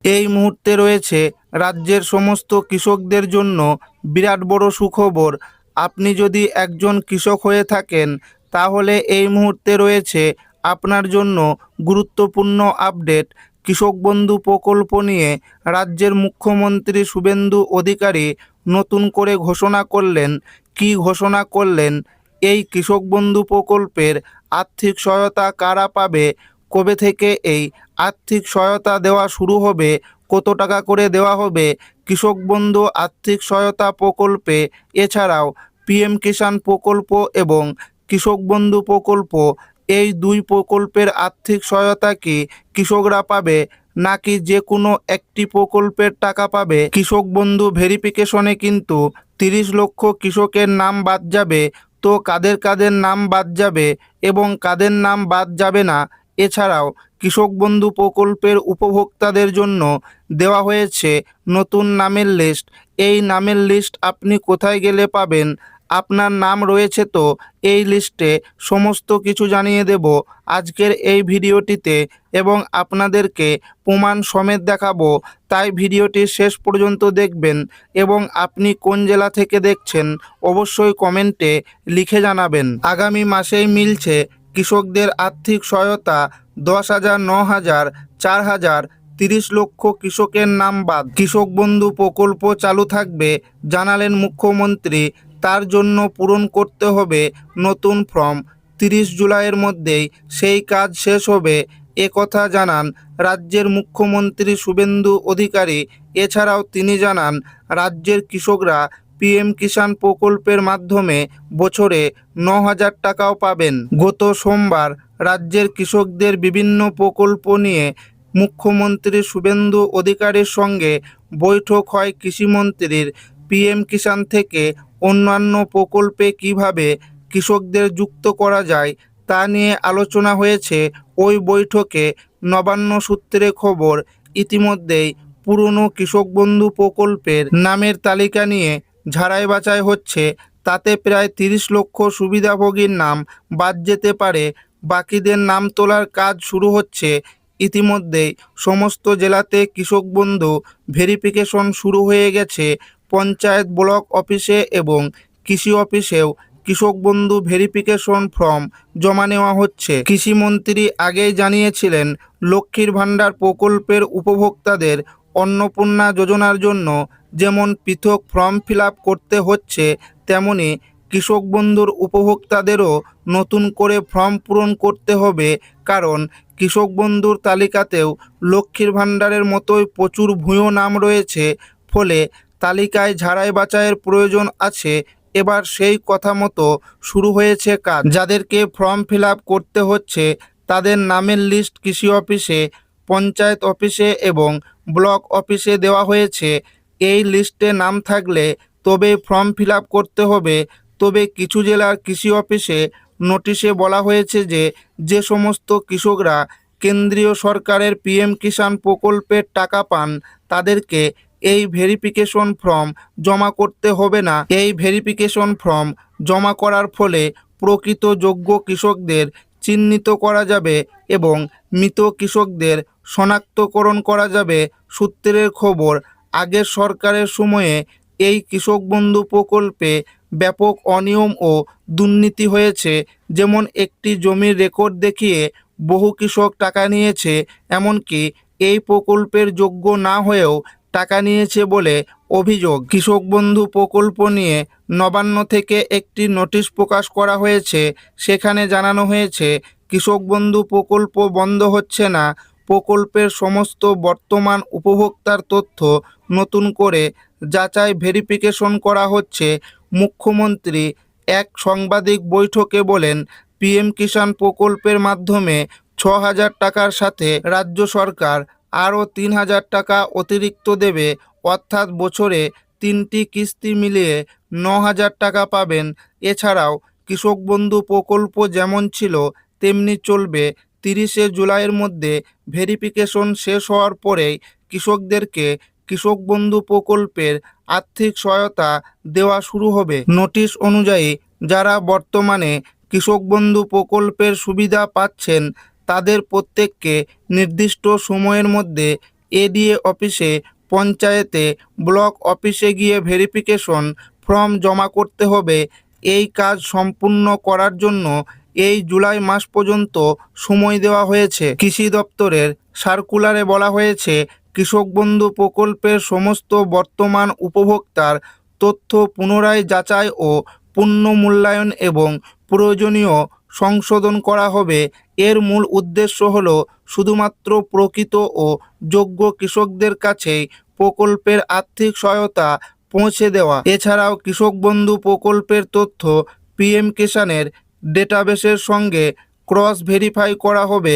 এই মুহূর্তে রয়েছে রাজ্যের সমস্ত কৃষকদের জন্য বিরাট বড় সুখবর। আপনি যদি একজন কৃষক হয়ে থাকেন তাহলে এই মুহূর্তে রয়েছে আপনার জন্য গুরুত্বপূর্ণ আপডেট। কৃষক বন্ধু প্রকল্প নিয়ে রাজ্যের মুখ্যমন্ত্রী শুভেন্দু অধিকারী নতুন করে ঘোষণা করলেন। কী ঘোষণা করলেন? এই কৃষক বন্ধু প্রকল্পের আর্থিক সহায়তা কারা পাবে, কবে থেকে এই আর্থিক সহায়তা দেওয়া শুরু হবে, কত টাকা করে দেওয়া হবে কৃষক বন্ধু আর্থিক সহায়তা প্রকল্পে, এছাড়াও পিএম কিষাণ প্রকল্প এবং কৃষক বন্ধু প্রকল্প, এই দুই প্রকল্পের আর্থিক সহায়তা কি কৃষকরা পাবে নাকি যে কোনো একটি প্রকল্পের টাকা পাবে? কৃষক বন্ধু ভেরিফিকেশনে কিন্তু 30 লক্ষ কৃষকের নাম বাদ যাবে। তো কাদের কাদের নাম বাদ যাবে এবং কাদের নাম বাদ যাবে না, এছাড়াও কৃষক বন্ধু প্রকল্পের উপভোক্তাদের জন্য দেওয়া হয়েছে নতুন নামের লিস্ট। এই নামের লিস্ট আপনি কোথায় গেলে পাবেন? আপনার নাম রয়েছে তো এই লিস্টে, সমস্ত কিছু জানিয়ে দেব আজকের এই ভিডিওটিতে এবং আপনাদেরকে প্রমাণ সমেত দেখাবো। তাই ভিডিওটি শেষ পর্যন্ত দেখবেন এবং আপনি কোন জেলা থেকে দেখছেন অবশ্যই কমেন্টে লিখে জানাবেন। আগামী মাসেই মিলছে কৃষকদের আর্থিক সহায়তা 10,000, 9,000, 4,000, 30 লক্ষ কৃষকের নাম বাদ। কৃষক বন্ধু প্রকল্প চালু থাকবে জানালেন মুখ্যমন্ত্রী। তার জন্য পূরণ করতে হবে নতুন ফর্ম। 30 জুলাইয়ের মধ্যেই সেই কাজ শেষ হবে, একথা জানান রাজ্যের মুখ্যমন্ত্রী শুভেন্দু অধিকারী। এছাড়াও তিনি জানান রাজ্যের কৃষকরা পিএম কিষাণ প্রকল্পের মাধ্যমে বছরে 9,000 টাকাও পাবেন। গত সোমবার রাজ্যের কৃষকদের বিভিন্ন প্রকল্প নিয়ে মুখ্যমন্ত্রী শুভেন্দু অধিকারীর সঙ্গে বৈঠক হয় কৃষিমন্ত্রীর। পিএম কিষাণ থেকে অন্যান্য প্রকল্পে কিভাবে কৃষকদের যুক্ত করা যায় তা নিয়ে আলোচনা হয়েছে ওই বৈঠকে। নবান্ন সূত্রে খবর, ইতিমধ্যেই পুরনো কৃষক বন্ধু প্রকল্পের নামের তালিকা নিয়ে ঝাড়াই বাছাই হচ্ছে। তাতে প্রায় 30 লক্ষ সুবিধাভোগীর নাম বাদ যেতে পারে। বাকিদের নাম তোলার কাজ শুরু হচ্ছে। ইতিমধ্যেই সমস্ত জেলাতে কৃষক বন্ধু ভেরিফিকেশন শুরু হয়ে গেছে। পঞ্চায়েত, ব্লক অফিসে এবং কৃষি অফিসেও কৃষক বন্ধু ভেরিফিকেশন ফর্ম জমা নেওয়া হচ্ছে। কৃষিমন্ত্রী আগেই জানিয়েছিলেন লক্ষ্মীর ভাণ্ডার প্রকল্পের উপভোক্তাদের অন্নপূর্ণা যোজনার জন্য যেমন পৃথক ফর্ম ফিল আপ করতে হচ্ছে, তেমনি কৃষক বন্ধুর উপভোক্তাদেরও নতুন করে ফর্ম পূরণ করতে হবে। কারণ কৃষক বন্ধুর তালিকাতেও লক্ষ্মীর ভাণ্ডারের মতোই প্রচুর ভুয়ো নাম রয়েছে, ফলে তালিকায় ঝাড়াই বাছাইয়ের প্রয়োজন আছে। এবার সেই কথা মতো শুরু হয়েছে কাজ। যাদেরকে ফর্ম ফিল আপ করতে হচ্ছে তাদের নামের লিস্ট কৃষি অফিসে, পঞ্চায়েত অফিসে এবং ব্লক অফিসে দেওয়া হয়েছে। এই লিস্টে নাম থাকলে তবেই ফর্ম ফিল আপ করতে হবে। তবে কিছু জেলার কৃষি অফিসে নোটিশে বলা হয়েছে যে যে সমস্ত কৃষকরা কেন্দ্রীয় সরকারের পিএম কিষাণ প্রকল্পের টাকা পান তাদেরকে এই ভেরিফিকেশন ফর্ম জমা করতে হবে না। এই ভেরিফিকেশন ফর্ম জমা করার ফলে প্রকৃত যোগ্য কৃষকদের চিহ্নিত করা যাবে এবং মৃত কৃষকদের শনাক্তকরণ করা যাবে। সূত্রের খবর, আগের সরকারের সময়ে এই কৃষক বন্ধু প্রকল্পে ব্যাপক অনিয়ম ও দুর্নীতি হয়েছে। যেমন একটি জমির রেকর্ড দেখিয়ে বহু কৃষক টাকা নিয়েছে, এমনকি এই প্রকল্পের যোগ্য না হয়েও টাকা নিয়েছে বলে অভিযোগ। কৃষক বন্ধু প্রকল্প নিয়ে নবান্ন থেকে একটি নোটিশ প্রকাশ করা হয়েছে। সেখানে জানানো হয়েছে কৃষক বন্ধু প্রকল্প বন্ধ হচ্ছে না। প্রকল্পের সমস্ত বর্তমান উপভোক্তার তথ্য নতুন করে যাচাই ভেরিফিকেশন করা হচ্ছে। মুখ্যমন্ত্রী এক সাংবাদিক বৈঠকে বলেন, পিএম কিষাণ প্রকল্পের মাধ্যমে 6,000 টাকার সাথে রাজ্য সরকার আরও 3,000 টাকা অতিরিক্ত দেবে, অর্থাৎ বছরে 3টি কিস্তি মিলিয়ে 9,000 টাকা পাবেন। এছাড়াও কৃষক বন্ধু প্রকল্প যেমন ছিল তেমনি চলবে। 30শে জুলাইয়ের মধ্যে ভেরিফিকেশন শেষ হওয়ার পরেই কৃষকদেরকে কৃষক বন্ধু প্রকল্পের আর্থিক সহায়তা দেওয়া শুরু হবে। নোটিশ অনুযায়ী যারা বর্তমানে কৃষক বন্ধু প্রকল্পের সুবিধা পাচ্ছেন তাদের প্রত্যেককে নির্দিষ্ট সময়ের মধ্যে এডিএ অফিসে, পঞ্চায়েতে, ব্লক অফিসে গিয়ে ভেরিফিকেশন ফর্ম জমা করতে হবে। এই কাজ সম্পূর্ণ করার জন্য এই জুলাই মাস পর্যন্ত সময় দেওয়া হয়েছে। কৃষি দপ্তরের সার্কুলারে বলা হয়েছে, কৃষক বন্ধু প্রকল্পের সমস্ত বর্তমান উপভোক্তার তথ্য পুনরায় যাচাই ও পুনর্মূল্যায়ন এবং প্রয়োজনীয় সংশোধন করা হবে। এর মূল উদ্দেশ্য হল শুধুমাত্র প্রকৃত ও যোগ্য কৃষকদের কাছেই প্রকল্পের আর্থিক সহায়তা পৌঁছে দেওয়া। এছাড়াও কৃষক বন্ধু প্রকল্পের তথ্য পিএম কিষাণের ডেটাবেসের সঙ্গে ক্রস ভেরিফাই করা হবে।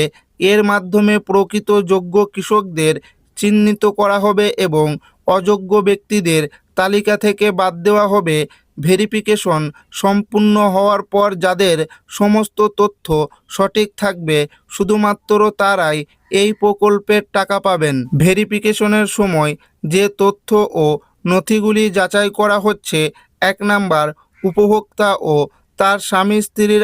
এর মাধ্যমে প্রকৃত যোগ্য কৃষকদের চিহ্নিত করা হবে এবং অযোগ্য ব্যক্তিদের তালিকা থেকে বাদ দেওয়া হবে। ভেরিফিকেশন সম্পূর্ণ হওয়ার পর যাদের সমস্ত তথ্য সঠিক থাকবে শুধুমাত্র তারাই এই প্রকল্পের টাকা পাবেন। ভেরিফিকেশনের সময় যে তথ্য ও নথিগুলি যাচাই করা হচ্ছে: 1 নাম্বার, উপভোক্তা ও তার স্বামী স্ত্রীর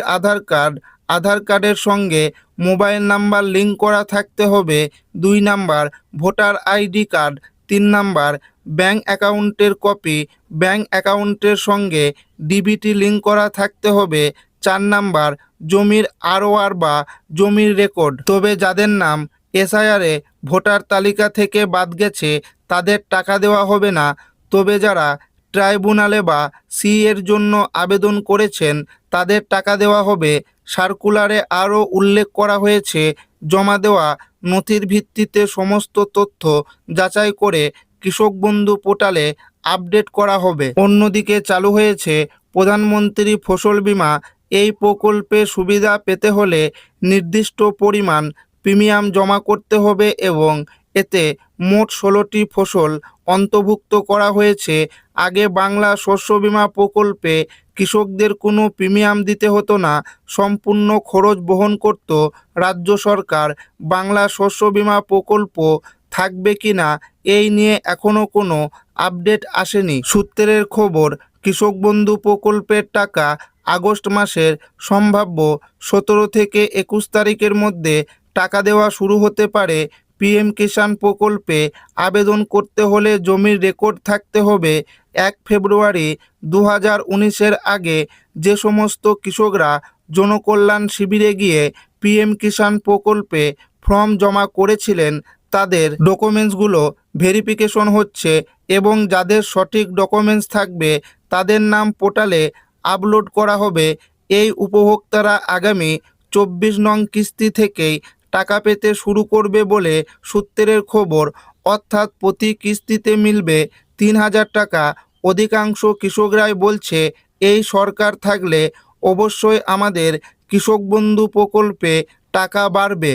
আধার কার্ডের সঙ্গে মোবাইল নাম্বার লিঙ্ক করা থাকতে হবে। 2 number, voter ID card. 3 number, bank অ্যাকাউন্টের কপি, ব্যাঙ্ক অ্যাকাউন্টের সঙ্গে ডিবিটি লিঙ্ক করা থাকতে হবে। 4 নাম্বার, জমির আরওআর বা জমির রেকর্ড। তবে যাদের নাম এসআইআরে ভোটার তালিকা থেকে বাদ গেছে তাদের টাকা দেওয়া হবে না। তবে যারা ট্রাইব্যুনালে বা সি এর জন্য আবেদন করেছেন তাদের টাকা দেওয়া হবে। সার্কুলারে আরও উল্লেখ করা হয়েছে, জমা দেওয়া নথির ভিত্তিতে সমস্ত তথ্য যাচাই করে কৃষক বন্ধু পোর্টালে আপডেট করা হবে। অন্যদিকে চালু হয়েছে প্রধানমন্ত্রী ফসল বীমা। এই প্রকল্পে সুবিধা পেতে হলে নির্দিষ্ট পরিমাণ প্রিমিয়াম জমা করতে হবে এবং এতে মোট 16টি ফসল অন্তর্ভুক্ত করা হয়েছে। আগে বাংলা শস্য বীমা প্রকল্পে কৃষকদের কোনো প্রিমিয়াম দিতে হতো না, সম্পূর্ণ খরচ বহন করত রাজ্য সরকার। বাংলা শস্য বীমা প্রকল্প থাকবে কিনা এই নিয়ে এখনও কোনো আপডেট আসেনি। সূত্রের খবর, কৃষক বন্ধু প্রকল্পের টাকা আগস্ট মাসের সম্ভাব্য 17 থেকে 21 তারিখের মধ্যে টাকা দেওয়া শুরু হতে পারে। পিএম কিষাণ প্রকল্পে আবেদন করতে হলে জমির রেকর্ড থাকতে হবে। 1 ফেব্রুয়ারি 2019-এর আগে যে সমস্ত কৃষকরা জনকল্যাণ শিবিরে গিয়ে পিএম কিষাণ প্রকল্পে ফর্ম জমা করেছিলেন তাদের ডকুমেন্টসগুলো ভেরিফিকেশন হচ্ছে এবং যাদের সঠিক ডকুমেন্টস থাকবে তাদের নাম পোর্টালে আপলোড করা হবে। এই উপভোক্তারা আগামী 24 নং কিস্তি থেকেই টাকা পেতে শুরু করবে বলে সূত্রের খবর। অর্থাৎ প্রতি কিস্তিতে মিলবে 3000 টাকা। অধিকাংশ কৃষকরাই বলছে, এই সরকার থাকলে অবশ্যই আমাদের কৃষক বন্ধু প্রকল্পে টাকা বাড়বে।